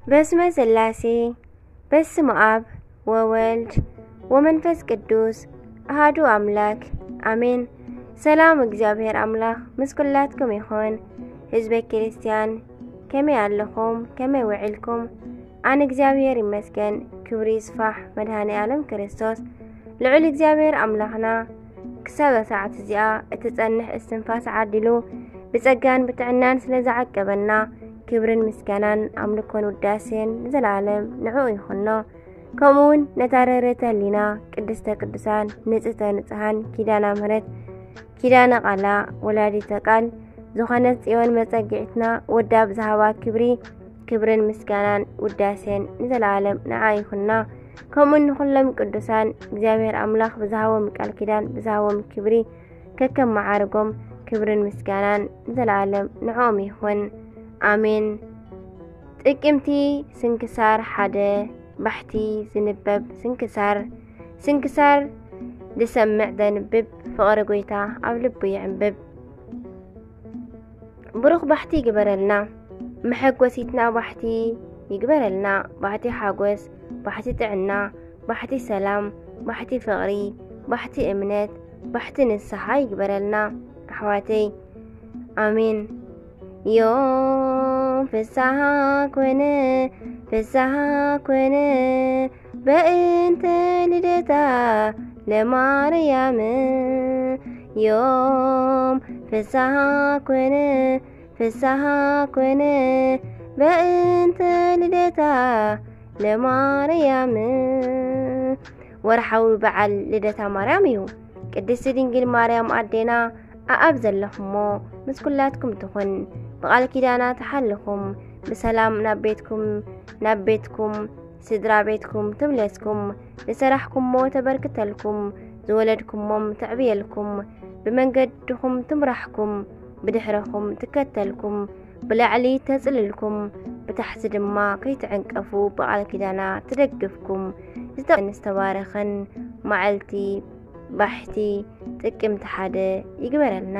በስመ ሥላሴ በስመ አብ ወወልድ ወመንፈስ ቅዱስ አሐዱ አምላክ አሜን። ሰላም እግዚአብሔር አምላክ ምስኩላትኩም ይኹን። ህዝበ ክርስቲያን ከመይ ኣለኹም? ከመይ ውዒልኩም? አነ እግዚአብሔር ይመስገን። ክብሪ ይስፋሕ መድኃኔ ዓለም ክርስቶስ ልዑል እግዚአብሔር አምላኽና ክሳብ ሰዓት እዚኣ እትጸንሕ እስትንፋስ ዓዲሉ ብጸጋን ብጥዕናን ስለ ዝዓቀበና ክብርን ምስጋናን አምልኮን ውዳሴን ዘላለም ንዑ ይኹኖ። ከምኡውን ነታረረተ ህሊና ቅድስተ ቅዱሳን ንጽሕተ ንጽሐን ኪዳነ ምሕረት ኪዳነ ቃላ ወላዲተ ቃል ዝኾነት ጽዮን መጸጊዕትና ወዳ ብዝሃባ ክብርን ምስጋናን ውዳሴን ንዘላለም ንዓ ይኹና። ከምኡን ንኹሎም ቅዱሳን እግዚአብሔር አምላኽ ብዝሃቦም ቃል ኪዳን ብዝሃቦም ክብሪ ከከም መዓርጎም ክብርን ምስጋናን ንዘላለም ንዖም ይኹን አሜን። ጥቅምቲ ስንክሳር ሓደ ባሕቲ ዝንበብ ስንክሳር ዝሰምዕ ዘንብብ ፍቕሪ ጎይታ ኣብ ልቡ ይዕንብብ። ብሩኽ ባሕቲ ይግበረልና መሐጎሲትና ባሕቲ ይግበረልና። ባሕቲ ሓጎስ፣ ባሕቲ ጥዕና፣ ባሕቲ ሰላም፣ ባሕቲ ፍቕሪ፣ ባሕቲ እምነት፣ ባሕቲ ንስሓ ይግበረልና ኣሕዋተይ አሜን። ዮም ፍስሓ ኮነ በእንተ ልደታ ለማርያም። ዮም ፍስሓ ኮነ በእንተ ልደታ ለማርያም። ወርሓዊ በዓል ልደታ ማርያም እዩ። ቅድስቲ ድንግል ማርያም ኣዴና አብ ዘለኹሞ ምስ ኩላትኩም ትኹን። ብቃል ኪዳና ተሓልኹም ብሰላም ናብ ቤትኩም ስድራ ቤትኩም ትብለስኩም። ዝሰራሕኩሞ ተበርክተልኩም፣ ዝወለድኩሞም ትዕብየልኩም፣ ብመንገድኩም ትምራሕኩም፣ ብድሕረኩም ትከተልኩም፣ ብላዕሊ ተጽልልኩም፣ ብታሕቲ ድማ ከይትዕንቀፉ ብቃል ኪዳና ትደግፍኩም። ዝተባረኸን መዓልቲ ባሕቲ ጥቅምቲ ሓደ ይግበረልና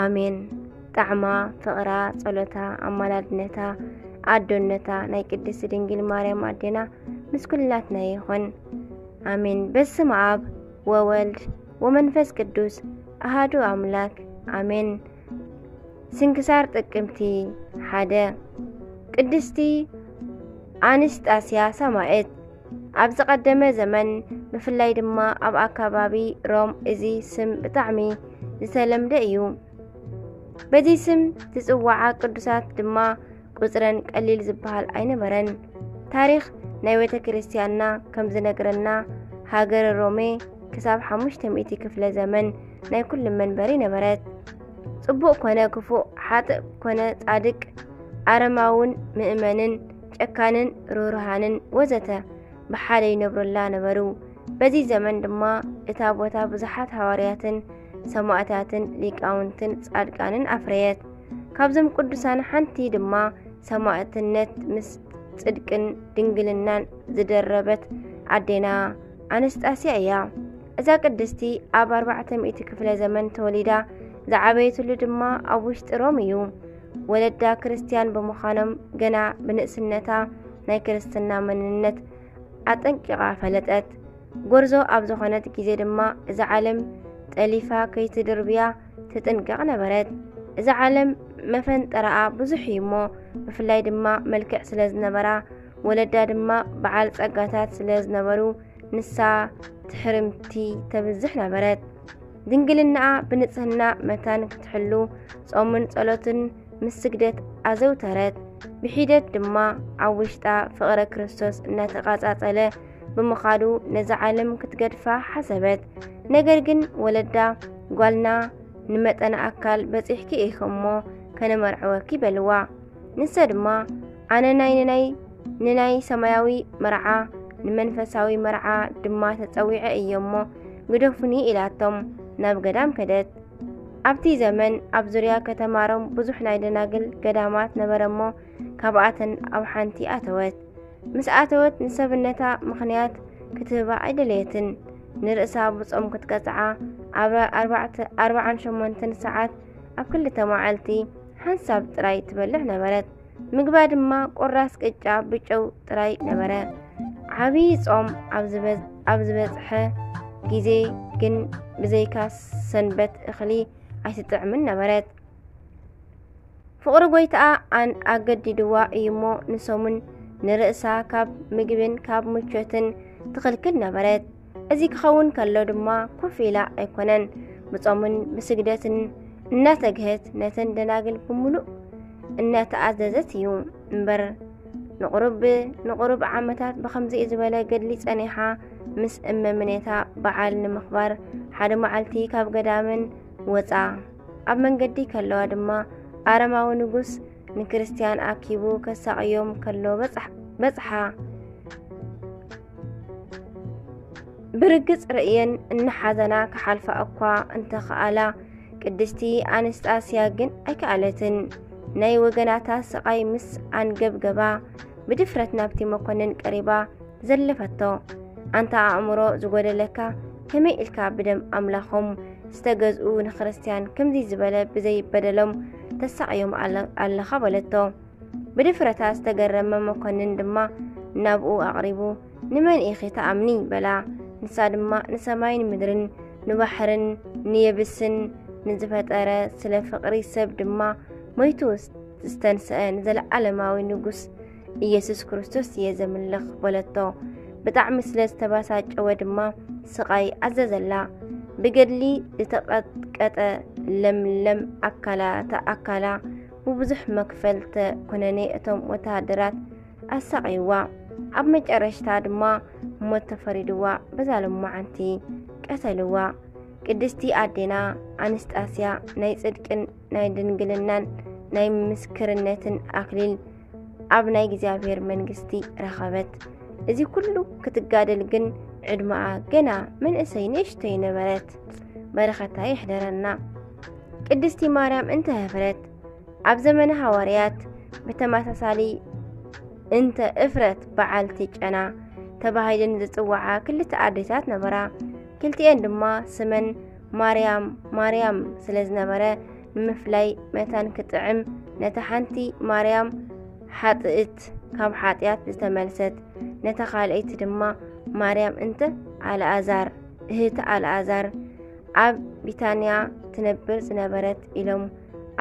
አሜን። ጣዕማ ፍቕራ ጸሎታ አማላድነታ አዶነታ ናይ ቅድስቲ ድንግል ማርያም አዴና ምስ ኩላትና ይኹን አሜን። በስመ አብ ወወልድ ወመንፈስ ቅዱስ አሐዱ አምላክ አሜን። ስንክሳር ጥቅምቲ ሓደ ቅድስቲ አንስጣስያ ሰማዕት። ኣብ ዝቐደመ ዘመን ብፍላይ ድማ ኣብ ኣካባቢ ሮም እዚ ስም ብጣዕሚ ዝተለምደ እዩ። በዚ ስም ዝጽዋዓ ቅዱሳት ድማ ቁጽረን ቀሊል ዝበሃል ኣይነበረን። ታሪኽ ናይ ቤተ ክርስቲያንና ከም ዝነግረና ሃገር ሮሜ ክሳብ 500 ክፍለ ዘመን ናይ ኩሉ መንበሪ ነበረት። ጽቡቕ ኮነ ክፉእ፣ ሓጥእ ኮነ ጻድቅ፣ ኣረማውን ምእመንን፣ ጨካንን ሩህሩሃንን ወዘተ ብሓደ ይነብሩላ ነበሩ። በዚ ዘመን ድማ እታ ቦታ ብዙሓት ሐዋርያትን ሰማዕታትን ሊቃውንትን ጻድቃንን ኣፍረየት። ካብዞም ቅዱሳን ሓንቲ ድማ ሰማዕትነት ምስ ጽድቅን ድንግልናን ዝደረበት ኣዴና ኣንስጣስያ እያ። እዛ ቅድስቲ ኣብ 400 ክፍለ ዘመን ተወሊዳ ዝዓበየትሉ ድማ ኣብ ውሽጢ ሮም እዩ። ወለዳ ክርስቲያን ብምዃኖም ገና ብንእስነታ ናይ ክርስትና መንነት ኣጠንቂቓ ፈለጠት። ጎርዞ ኣብ ዝኾነት ጊዜ ድማ እዚ ዓለም ጠሊፋ ከይትድርብያ ትጥንቀቕ ነበረት። እዚ ዓለም መፈንጠረኣ ብዙሕ እዩ እሞ ብፍላይ ድማ መልክዕ ስለ ዝነበራ ወለዳ ድማ በዓል ጸጋታት ስለ ዝነበሩ ንሳ ትሕርምቲ ተብዝሕ ነበረት። ድንግልናኣ ብንጽህና መታን ክትሕሉ ጾምን ጸሎትን ምስ ስግደት ኣዘውተረት። ብሒደት ድማ ኣብ ውሽጣ ፍቕረ ክርስቶስ እናተቓጻጸለ ብምኻዱ ነዚ ዓለም ክትገድፋ ሓሰበት። ነገር ግን ወለዳ ጓልና ንመጠነ ኣካል በፂሕኪ ኢኹ እሞ ከነመርዐወኪ በልዋ። ንሰ ድማ ኣነ ንናይ ሰማያዊ መርዓ ንመንፈሳዊ መርዓ ድማ ተጸዊዐ እየ እሞ ግደፉኒ ኢላቶም ናብ ገዳም ከደት። ኣብቲ ዘመን ኣብ ዙርያ ከተማ ሮም ብዙሕ ናይ ደናግል ገዳማት ነበረ እሞ ካብኣተን ኣብ ሓንቲ ኣተወት። ምስ ኣተወት ንሰብነታ ምኽንያት ክትህባ ኣይደለየትን። ንርእሳ ብጾም ክትቀጽዓ 48 ሰዓት ኣብ ክልተ መዓልቲ ሓንሳብ ጥራይ ትበልዕ ነበረት። ምግባ ድማ ቆራስ ቅጫ ብጨው ጥራይ ነበረ። ዓብይ ጾም ኣብ ዝበጽሐ ጊዜ ግን ብዘይካ ሰንበት እኽሊ ኣይትጥዕምን ነበረት። ፍቕሪ ጎይታኣ ኣገዲድዋ እዩሞ ንሶሙን ንርእሳ ካብ ምግብን ካብ ምቾትን ትኽልክል ነበረት። እዚ ክኸውን ከሎ ድማ ኮፍ ኢላ ኣይኮነን፣ ብጾምን ብስግደትን እናተግህት ነተን ደናግል ብምሉእ እናተኣዘዘት እዩ እምበር ንቁሩብ ዓመታት ብኸምዚ ዝበለ ገድሊ ጸኒሓ ምስ እመምኔታ በዓል ንምኽባር ሓደ መዓልቲ ካብ ገዳምን ወፃ። ኣብ መንገዲ ከለዋ ድማ ኣረማዊ ንጉስ ንክርስቲያን ኣኪቡ ከሳቅዮም ከሎ በጽሓ ብርግጽ ርእየን እናሓዘና ክሓልፋ እኳ እንተኸኣላ ቅድስቲ ኣንስጣስያ ግን ኣይከኣለትን። ናይ ወገናታ ስቃይ ምስ አንገብገባ ብድፍረት ናብቲ መኮንን ቀሪባ ዘለፈቶ። ኣንታ ኣእምሮ ዝጎደለካ ከመይ ኢልካ ብደም ኣምላኾም ዝተገዝኡ ንክርስቲያን ከምዚ ዝበለ ብዘይበደሎም ተሳቅዮም ኣለኻ በለቶ። ብድፍረታ ዝተገረመ መኮንን ድማ ናብኡ ኣቕሪቡ ንመን ኢኺ ተኣምኒ በላ። ንሳ ድማ ንሰማይን ምድርን ንባሕርን ንየብስን ንዝፈጠረ ስለ ፍቕሪ ሰብ ድማ ሞይቱ ዝተንስአ ንዘለዓለማዊ ንጉስ ኢየሱስ ክርስቶስ እየ ዘምልኽ በለቶ። ብጣዕሚ ስለ ዝተባሳጨወ ድማ ስቃይ ኣዘዘላ። ብገድሊ ዝተቐጥቀጠ ለምለም ኣካላ ብብዙሕ መክፈልተ ኩነኔ እቶም ወታደራት ኣሳቂዋ። ኣብ መጨረሽታ ድማ ሞት ተፈሪድዋ በዛሎማዓንቲ ቀተልዋ። ቅድስቲ ኣዴና ኣንስጣስያ ናይ ጽድቅን ናይ ድንግልናን ናይ ምስክርነትን ኣክሊል ኣብ ናይ እግዚኣብሔር መንግስቲ ረኸበት። እዚ ኩሉ ክትጋደል ግን ዕድማኣ ገና መንእሰይ ንእሽተይ ነበረት። በረኸታ ይሕደረና። ቅድስቲ ማርያም እንተ ህፍረት ኣብ ዘመነ ሐዋርያት ብተመሳሳሊ እንተ እፍረት በዓልቲ ጨና ተባሂለን ዝጽዋዓ ክልተ ኣዴታት ነበራ። ክልቲአን ድማ ስመን ማርያም ስለ ዝነበረ ንምፍላይ መታን ክትዕም ነታ ሓንቲ ማርያም ሓጥእት ካብ ሓጢያት ዝተመልሰት፣ ነታ ካልአይቲ ድማ ማርያም እንተ ኣልዓዛር እህተ ኣልዓዛር ኣብ ቢታንያ ትነብር ዝነበረት ኢሎም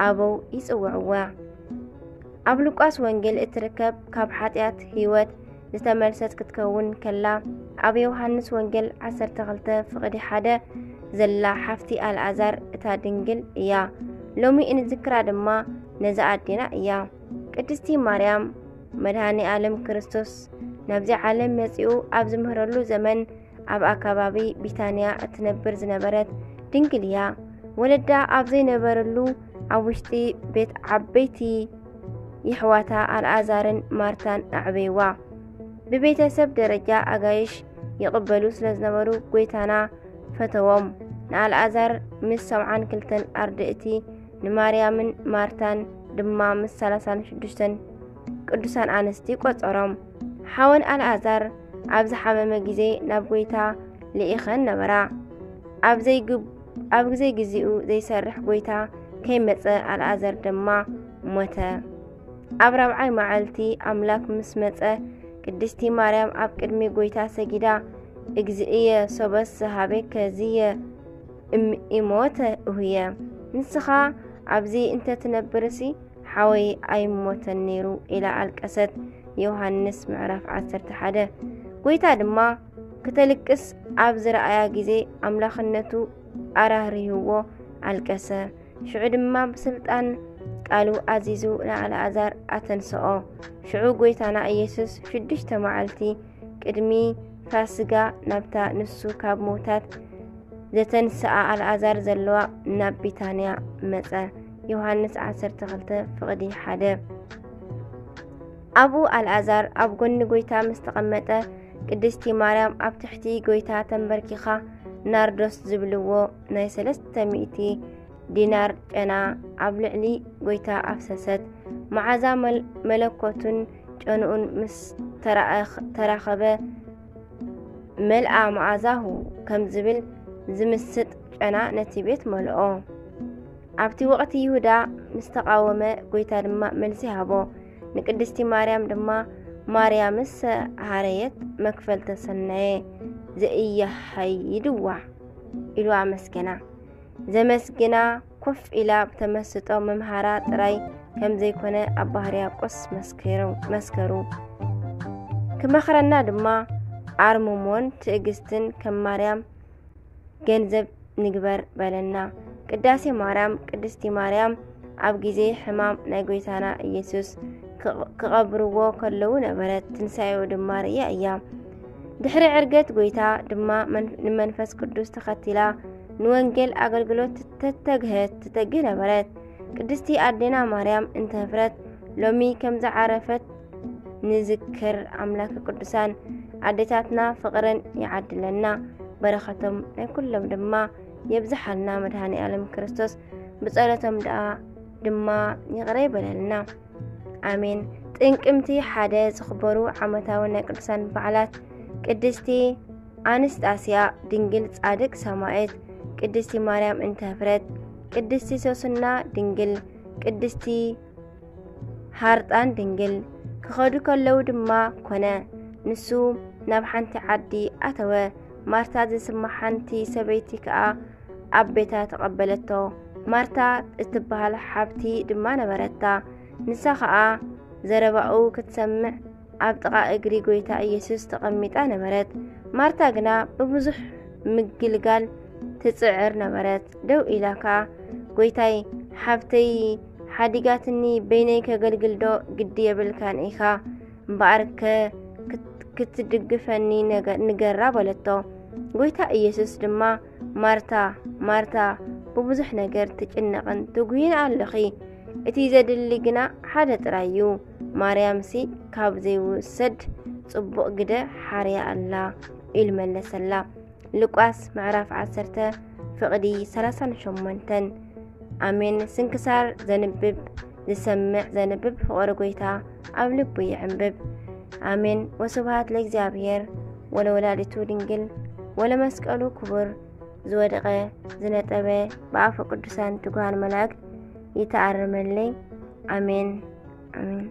ኣበው ይጽውዕዋ። ኣብ ሉቃስ ወንጌል እትርከብ ካብ ሓጢያት ህይወት ዝተመልሰት ክትከውን ከላ ኣብ ዮሐንስ ወንጌል 12 ፍቕዲ 1 ዘላ ሓፍቲ ኣልዓዛር እታ ድንግል እያ። ሎሚ እንዝክራ ድማ ነዛ ኣዴና እያ። ቅድስቲ ማርያም መድኃኒ ዓለም ክርስቶስ ናብዚ ዓለም መጺኡ ኣብ ዝምህረሉ ዘመን ኣብ ኣካባቢ ቢታንያ እትነብር ዝነበረት ድንግል እያ። ወለዳ ኣብ ዘይነበረሉ ኣብ ውሽጢ ቤት ዓበይቲ ይሕዋታ ኣልዓዛርን ማርታን ኣዕበይዋ። ብቤተሰብ ደረጃ ኣጋይሽ ይቕበሉ ስለ ዝነበሩ ጎይታና ፈተዎም። ንኣልዓዛር ምስ 72 ኣርድእቲ ንማርያምን ማርታን ድማ ምስ 36 ቅዱሳን ኣንስቲ ቆጸሮም። ሓወን ኣልዓዛር ኣብ ዝሓመመ ጊዜ ናብ ጎይታ ልኢኸን ነበራ። ኣብ ግዜ ግዚኡ ዘይሰርሕ ጎይታ ከይመጸ ኣልዓዛር ድማ ሞተ። ኣብ 4ይ መዓልቲ ኣምላክ ምስ መጸ ቅድስቲ ማርያም ኣብ ቅድሚ ጎይታ ሰጊዳ እግዚእየ ሶበስ ሰሃቤከ ከዝየ እሞተ እሁየ። ንስኻ ኣብዚ እንተ ትነብርሲ ሓወይ ኣይሞተን ነይሩ ኢላ ኣልቀሰት። ዮሐንስ ምዕራፍ 11። ጎይታ ድማ ክተልቅስ ኣብ ዝረኣያ ጊዜ ኣምላኽነቱ ኣራህርህዎ ኣልቀሰ። ሽዑ ድማ ብስልጣን ቃሉ ኣዚዙ ንኣልዓዛር ኣተንስኦ። ሽዑ ጎይታና ኢየሱስ 6 መዓልቲ ቅድሚ ፋሲጋ ናብታ ንሱ ካብ ሞታት ዘተንስአ ኣልዓዛር ዘለዋ ናብ ቢታንያ መጸ። ዮሐንስ 12 ፍቕዲ 1። ኣብኡ ኣልዓዛር ኣብ ጎኒ ጎይታ ምስ ተቐመጠ ቅድስቲ ማርያም ኣብ ትሕቲ ጎይታ ተንበርኪኻ ናርዶስ ዝብልዎ ናይ 300 ዲናር ጨና ኣብ ልዕሊ ጎይታ ኣፍሰሰት። መዓዛ መለኮቱን ጨኑኡን ምስ ተራኸበ መልኣ መዓዛሁ ከም ዝብል ዝምስጥ ጨና ነቲ ቤት መልኦ። ኣብቲ ወቕቲ ይሁዳ ምስ ተቃወመ ጎይታ ድማ መልሲ ሃቦ። نقدستي مريم دما مريم هاريت مكفل تسنى زئية حيدوا إلوا مسكنا زمسكنا كف إلى بتمسطو ممهارات راي كم زي كونه أبهريا قص مسكرو كما خرنا دما عرمومون تأجستن كم مريم جنزب نجبر بلنا قداسي مريم قدستي مريم عب جزي حمام نجويتانا يسوس كقبروا كلو نبرت تنسايو دمار يا أيام دحر عرقت جويتا دما من منفس قدوس تختلا نوانجل أقلقلو تتجه نبرت قدستي أدينا مريم انتهفرت لومي كم زعرفت نذكر أملاك قدسان عدتاتنا فقرا يعدلنا برختم لكلهم دما يبزحلنا مدهاني ألم كريستوس بصالتهم دما يغريب لنا آمين تنكمتي حدا زخبرو عمتاونا قدسان بعلات قدستي أنستاسيا دنجل صادق سماعت قدستي مريم انتهفرت قدستي سوسنا دنجل قدستي هارتان دنجل كخدو كلو دما كنا نسو نبحنتي عدي أتوى مارتا زسمحنتي سبيتي كأ أبيتا تقبلتو مارتا استبهال حبتي دما نبرتا نسا خاء زرباو كتسمع أبطقا إقري قويتا يسوس تقميتا نبرت مارتا قنا ببزح مقلقال تسعر نبرت دو إلاكا قويتاي حبتي حديقاتني بينيك قلقلدو قدي بالكان إيخا مبارك كتدقفني نقرى بلتو قويتا يسوس دما مارتا ببزح نقر تجنقن تقوين علخي اتي زد اللي قنا حدا ترايو مريم سي كابزي وسد صبق قده حاريا الله الملس الله لقاس معرف عسرته فقدي 38 آمين سنكسار زنبب زسمع زنبب فقر قويتا أبلب يعنبب آمين وسبحات لإግዚአብሔር ولولادته ድንግል ولመስቀሉ ክቡር ዝወደቀ ዝነጠበ በአፈ ቅዱሳን ትጉሃን መላእክት ይተአረመለይ አሜን አሜን